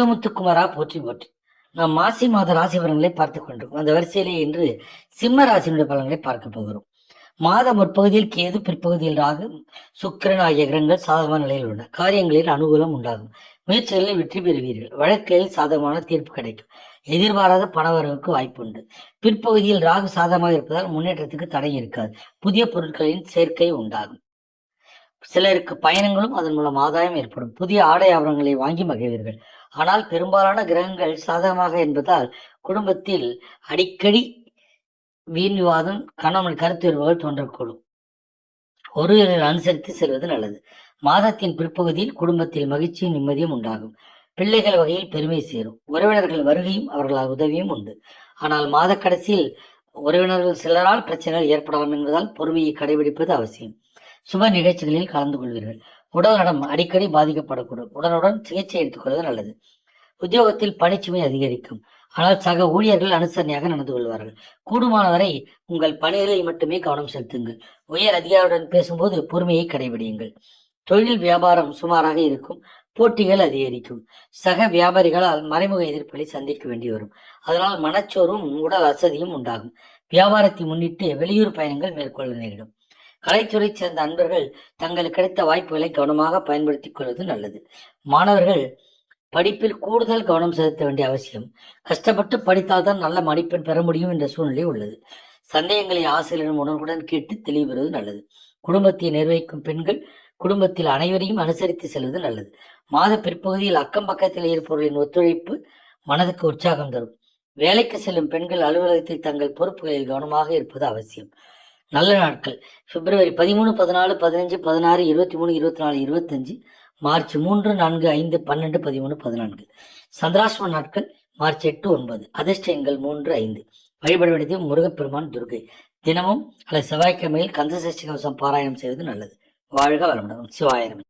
முத்துக்குமாரா போற்றி போற்றி. நாம் மாசி மாத ராசி பலன்களை பார்த்துக் கொண்டிருக்கோம். அந்த வரிசையிலே இன்று சிம்ம ராசியினுடைய பலன்களை பார்க்க போகிறோம். மாத முற்பகுதியில் கேது, பிற்பகுதியில் ராகு, சுக்கிரன் ஆகிய கிரகங்கள் சாதகமான நிலையில் உள்ளன. காரியங்களில் அனுகூலம் உண்டாகும். முயற்சிகளில் வெற்றி பெறுவீர்கள். வழக்குகளில் சாதகமான தீர்ப்பு கிடைக்கும். எதிர்பாராத பணவரவுக்கு வாய்ப்பு உண்டு. பிற்பகுதியில் ராகு சாதகமாக இருப்பதால் முன்னேற்றத்துக்கு தடை இருக்காது. புதிய பொருட்களின் சேர்க்கை உண்டாகும். சிலருக்கு பயணங்களும் அதன் மூலம் ஆதாயம் ஏற்படும். புதிய ஆடை ஆபரணங்களை வாங்கி மகிழ்வீர்கள். ஆனால் பெரும்பாலான கிரகங்கள் சாதகமாக என்பதால் குடும்பத்தில் அடிக்கடி வீண் விவாதம், கணவன் கருத்து வேறுபாடுகள் தோன்றக்கூடும். ஒருவரை அனுசரித்து செல்வது நல்லது. மாதத்தின் பிற்பகுதியில் குடும்பத்தில் மகிழ்ச்சியும் நிம்மதியும் உண்டாகும். பிள்ளைகள் வகையில் பெருமை சேரும். உறவினர்கள் வருகையும் அவர்களால் உதவியும் உண்டு. ஆனால் மாத கடைசியில் உறவினர்கள் சிலரால் பிரச்சனைகள் ஏற்படலாம் என்பதால் பொறுமையை கடைபிடிப்பது அவசியம். சுப நிகழ்ச்சிகளில் கலந்து கொள்வீர்கள். உடல் நலம் அடிக்கடி பாதிக்கப்படக்கூடும். உடனுடன் சிகிச்சை எடுத்துக்கொள்வது நல்லது. உத்தியோகத்தில் பணிச்சுமை அதிகரிக்கும். ஆனால் சக ஊழியர்கள் அனுசரணையாக நடந்து கொள்வார்கள். கூடுமானவரை உங்கள் பணிகளில் மட்டுமே கவனம் செலுத்துங்கள். உயர் அதிகாரியுடன் பேசும்போது பொறுமையை கடைபிடியுங்கள். தொழில் வியாபாரம் சுமாராக இருக்கும். போட்டிகள் அதிகரிக்கும். சக வியாபாரிகளால் மறைமுக எதிர்ப்புகளை சந்திக்க வேண்டி வரும். அதனால் மனச்சோர்வும் உடல் அசதியும் உண்டாகும். வியாபாரத்தை முன்னிட்டு வெளியூர் பயணங்கள் மேற்கொள்ள நேரிடும். கலைத்துறை சேர்ந்த அன்பர்கள் தங்களுக்கு கிடைத்த வாய்ப்புகளை கவனமாக பயன்படுத்திக் கொள்வது நல்லது. மாணவர்கள் படிப்பில் கூடுதல் கவனம் செலுத்த வேண்டிய அவசியம். கஷ்டப்பட்டு படித்தால்தான் நல்ல மதிப்பெண் பெற முடியும் என்ற சூழ்நிலை உள்ளது. சந்தேகங்களை ஆசிரியரிடம் உணர்வுடன் கேட்டு தெளிவு பெறுவது நல்லது. குடும்பத்தை நிர்வகிக்கும் பெண்கள் குடும்பத்தில் அனைவரையும் அனுசரித்து செல்வது நல்லது. மாத பிற்பகுதியில் அக்கம் பக்கத்தில் இருப்பவர்களின் ஒத்துழைப்பு மனதுக்கு உற்சாகம் தரும். வேலைக்கு செல்லும் பெண்கள் அலுவலகத்தில் தங்கள் பொறுப்புகளில் கவனமாக இருப்பது அவசியம். நல்ல நாட்கள் பிப்ரவரி 13, 14, 15, 16, 23, 24, 25, மார்ச் 3, 4, 5, 12, 13, 14. சந்திராஷ்டம நாட்கள் மார்ச் 8, 9. அதிர்ஷ்ட எண்கள் 3, 5. வழிபட வேண்டியது முருகப்பெருமான், துர்கை. தினமும் அல்லது செவ்வாய்க்கிழமையில் கந்தசஷ்டி கவசம் பாராயணம் செய்வது நல்லது. வாழ்க வளமுடன். சிவாய நமः.